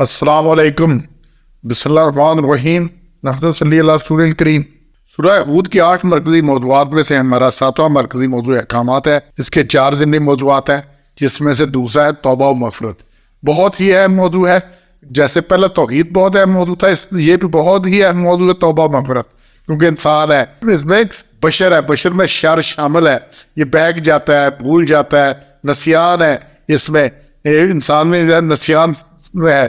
السلام علیکم، بسم اللہ الرحمن الرحیم، نحمد صلی اللہ رسول الکریم۔ سورہ ہود کے 8 مرکزی موضوعات میں سے ہمارا 7واں مرکزی موضوع احکامات ہے۔ اس کے 4 ضمنی موضوعات ہیں، جس میں سے دوسرا ہے توبہ و مغفرت۔ بہت ہی اہم موضوع ہے، جیسے پہلے توحید بہت اہم موضوع تھا، یہ بھی بہت ہی اہم موضوع ہے توبہ و مغفرت، کیونکہ انسان ہے، اس میں بشر ہے، بشر میں شر شامل ہے، یہ بہک جاتا ہے، بھول جاتا ہے، نسیان ہے، اس میں انسان میں نسیان ہے،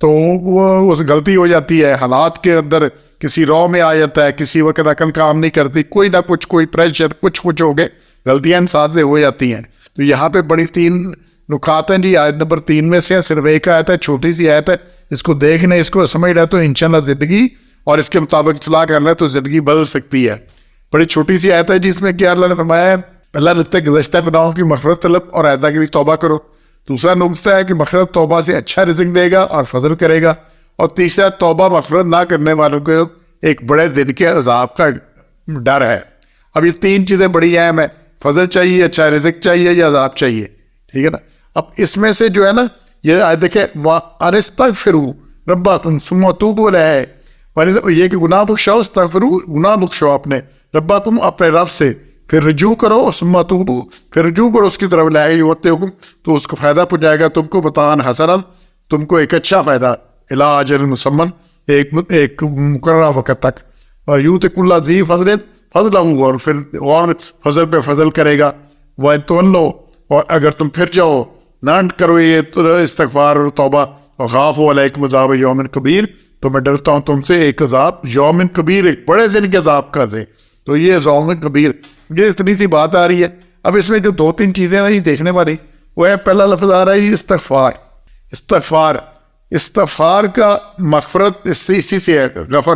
تو وہ اس غلطی ہو جاتی ہے، حالات کے اندر کسی رو میں آ جاتا ہے، کسی وقت عقل کام نہیں کرتی، کوئی نہ کچھ، کوئی پریشر، کچھ ہو گئے، غلطیاں انسان سے ہو جاتی ہیں۔ تو یہاں پہ بڑی 3 نکات ہیں جی، آیت نمبر 3 میں سے صرف ایک آیت ہے، چھوٹی سی آیت ہے، اس کو دیکھنا، اس کو سمجھ رہا تو انشاءاللہ زندگی اور اس کے مطابق اصلاح کرنا ہے تو زندگی بدل سکتی ہے۔ بڑی چھوٹی سی آیت ہے جس میں کیا اللہ نے فرمایا ہے، پہلا نقطہ گزشتہ گناہوں کی مغفرت طلب اور آئندہ کے لیے توبہ کرو۔ دوسرا نقطہ ہے کہ مغفرت توبہ سے اچھا رزق دے گا اور فضل کرے گا، اور تیسرا توبہ مغفرت نہ کرنے والوں کو ایک بڑے دن کے عذاب کا ڈر ہے۔ اب یہ 3 چیزیں بڑی اہم ہیں، فضل چاہیے، اچھا رزق چاہیے یا عذاب چاہیے، ٹھیک ہے نا۔ اب اس میں سے جو ہے نا، یہ آیت دیکھیں، وَأَنِسْتَغْفِرُوا رَبَّكُمْ ثُمَّ تُوبُوا إِلَيْهِ، یہ کہ گناہ بخشاؤ، استغفروا، گناہ بخشاؤ اپنے، ربکم اپنے رب سے، پھر رجوع کرو، ثم توبوا، پھر رجوع کرو اس کی طرف، لائے یؤتکم، تو اس کو فائدہ پہنچائے گا تم کو، متاعًا حسنا، تم کو ایک اچھا فائدہ، الی اجل مسمى، ایک مقررہ وقت تک، اور یؤتی کل ذی فضل فضلہ، اور پھر اور فضل پہ فضل کرے گا، وَإِن تولوا، اور اگر تم پھر جاؤ، نہ کرو یہ استغفار اور توبہ، وَخَافُوا عَلَيْكُمْ عَذَابَ يَوْمٍ كَبِيرٍ، تو میں ڈرتا ہوں تم سے ایک عذاب یوم کبیر، ایک بڑے دن کے عذاب کا سے۔ تو یہ یوم کبیر، یہ اتنی سی بات آ رہی ہے۔ اب اس میں جو 2-3 چیزیں ہیں دیکھنے والی، وہ ہے پہلا لفظ آ رہا ہے استغفار۔ استغفار کا مغفرت اسی سے ہے،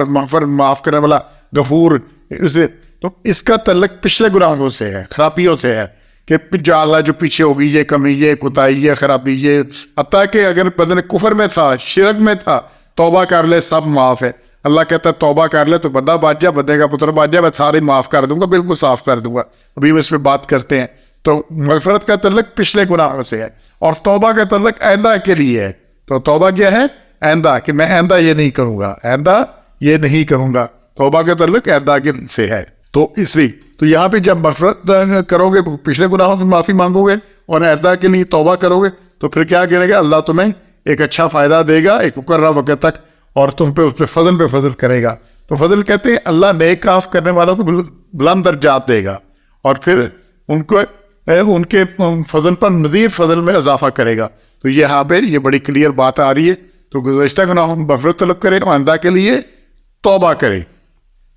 مغفر معاف کرنے والا، غفور، اسے تو اس کا تعلق پچھلے گناہوں سے ہے، خرابیوں سے ہے، کہ اللہ جو پیچھے ہوگی، یہ کمی، یہ کوتاہی، یہ خرابی، یہ حتیٰ کہ اگر بدن کفر میں تھا، شرک میں تھا، توبہ کر لے سب معاف ہے۔ اللہ کہتا ہے توبہ کر لے تو بندہ بچ جا، بندے کا پتر بچ جا، میں سارے معاف کر دوں گا، بالکل صاف کر دوں گا۔ ابھی ہم اس پہ بات کرتے ہیں۔ تو مغفرت کا تعلق پچھلے گناہوں سے ہے، اور توبہ کا تعلق آئندہ کے لیے ہے۔ تو توبہ کیا ہے؟ آئندہ، کہ میں آئندہ یہ نہیں کروں گا، آئندہ یہ نہیں کروں گا۔ توبہ کا تعلق آئندہ کے سے ہے۔ تو اس لیے تو یہاں پہ جب مغفرت کرو گے، پچھلے گناہوں سے معافی مانگو گے اور آئندہ کے لیے توبہ کرو گے، تو پھر کیا کرے گا؟ اللہ تمہیں ایک اچھا فائدہ دے گا ایک مقررہ وقت تک، اور تم پہ اس پہ فضل کرے گا۔ تو فضل کہتے ہیں اللہ نیک کام کرنے والوں کو بلند درجات دے گا، اور پھر ان کو ان کے فضل پر مزید فضل میں اضافہ کرے گا۔ تو یہاں پہ یہ بڑی کلیئر بات آ رہی ہے۔ تو گزشتہ گناہوں میں مغفرت طلب کرے اور آئندہ کے لیے توبہ کرے۔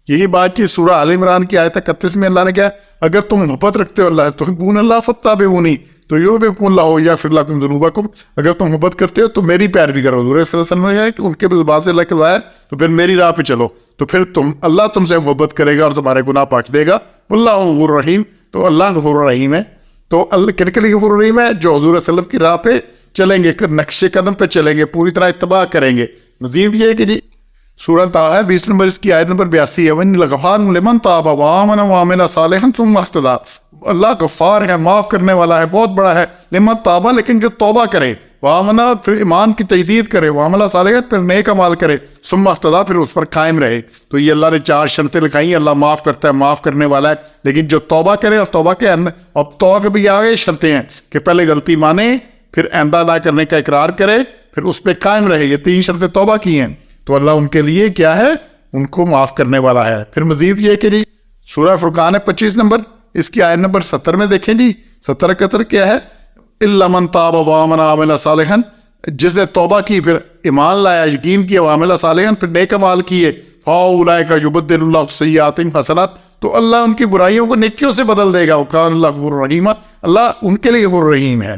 یہی بات کی سورہ آل عمران کی آیت 31 میں اللہ نے کہا، اگر تم محبت رکھتے ہو اللہ تحبون اللہ فاتبعونی تو یحببکم اللہ یغفر لکم ذنوبکم، اگر تم محبت کرتے ہو تو میری پیروی کرو۔ حضور صلی اللہ علیہ وسلم نے کہا کہ ان کے زبان سے اللہ کہلوایا تو پھر میری راہ پہ چلو، تو پھر اللہ تم سے محبت کرے گا اور تمہارے گناہ پاک دے گا۔ واللہ غفور رحیم، تو اللہ غفور رحیم ہے۔ تو اللہ کن کے لیے غفور رحیم ہے؟ جو حضور صلی اللہ علیہ وسلم کی راہ پہ چلیں گے، نقش قدم پہ چلیں گے، پوری طرح اتباع کریں گے۔ مزید یہ ہے کہ جی سورہ طٰہٰ 20 نمبر، اس کی آیت نمبر 82 ہے، وَإِنِّي لَغَفَّارٌ لِمَن تَابَ وَآمَنَ وَعَمِلَ صَالِحًا ثُمَّ اهْتَدَىٰ، اللہ غفار ہے، معاف کرنے والا ہے، بہت بڑا ہے۔ لمن تابا، لیکن جو توبہ کرے، وآمن، پھر ایمان کی تجدید کرے، وعمل صالحا، پھر نیک اعمال کرے، ثم اهْتَدَىٰ، پھر اس پر قائم رہے۔ تو یہ اللہ نے 4 شرطیں لکھائی ہیں۔ اللہ معاف کرتا ہے، معاف کرنے والا ہے، لیکن جو توبہ کرے، اور توبہ کے اب توبہ کے بھی آگے شرطیں ہیں کہ پہلے غلطی مانے، پھر آئندہ نہ کرنے کا اقرار کرے، پھر اس پہ قائم رہے۔ یہ 3 شرطیں توبہ کی ہیں، تو اللہ ان کے لیے کیا ہے؟ ان کو معاف کرنے والا ہے۔ پھر مزید یہ کہ جی سورہ فرقان 25 نمبر، اس کی آیت نمبر 70 میں دیکھیں جی، 70 کیا ہے؟ الا من تاب وآمن وعمل صالحا، جس نے توبہ کی، پھر ایمان لایا، یقین کیا، وعمل صالحا، پھر نیک اعمال کیے، فاولئک یبدل اللہ سیئاتہم حسنات، تو اللہ ان کی برائیوں کو نیکیوں سے بدل دے گا۔ وکان اللہ غفور رحیم، اللہ ان کے لیے غفور رحیم ہے۔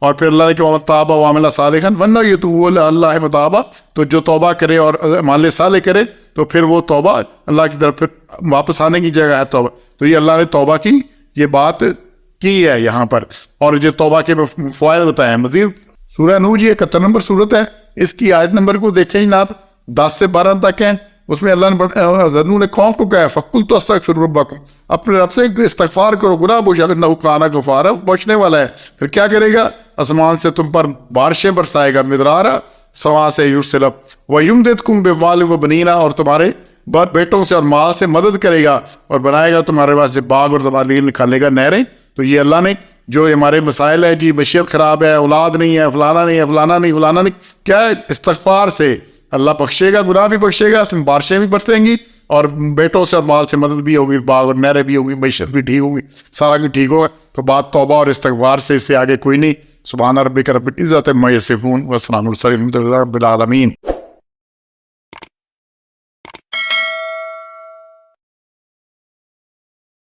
اور پھر اللہ نے کہ وَمَن تَابَ وَعَمِلَ صَالِحًا وَإِنَّهُ يَتُوبُ إِلَى اللَّهِ مَتَابًا، تو جو توبہ کرے اور اعمال صالح کرے تو پھر وہ توبہ اللہ کی طرف پھر واپس آنے کی جگہ ہے توبہ۔ تو یہ اللہ نے توبہ کی یہ بات کی ہے یہاں پر، اور جو توبہ کے فوائد بتائے ہیں۔ مزید سورہ نوح جی 71 نمبر صورت ہے، اس کی آیت نمبر کو دیکھیں جناب، 10 سے 12 تک ہیں۔ اس میں اللہ نے حضرت نوح نے قوم کو کہا فَقُلْتُ اسْتَغْفِرُوا رَبَّكُمْ، اپنے رب سے استغفار کرو، گناہ بخشا، انہ کان غفارا، بخشنے والا ہے۔ پھر کیا کرے گا؟ آسمان سے تم پر بارشیں برسائے گا، مدرارا، سوا سے یرسلب ویمددکم باموال وبنین، اور تمہارے بیٹوں سے اور مال سے مدد کرے گا، اور بنائے گا تمہارے واسطے باغ اور تمہارے لیے نکالے گا نہریں۔ تو یہ اللہ نے جو ہمارے مسائل ہے جی، معیشت خراب ہے، اولاد نہیں ہے، فلانا نہیں ہے، فلانا نہیں فلانا نہیں، کیا ہے؟ استغفار سے اللہ بخشے گا، گناہ بھی بخشے گا، اس میں بارشیں بھی برسیں گی، اور بیٹوں سے اور مال سے مدد بھی ہوگی، باغ اور نہریں بھی ہوگی، معیشت بھی ٹھیک ہوگی، سارا کچھ ٹھیک ہوگا۔ تو بات توبہ اور استغفار سے، اس سے آگے کوئی نہیں۔ سبحان ربک رب العزت عما یصفون وسلام علی المرسلین والحمد للہ رب العالمین۔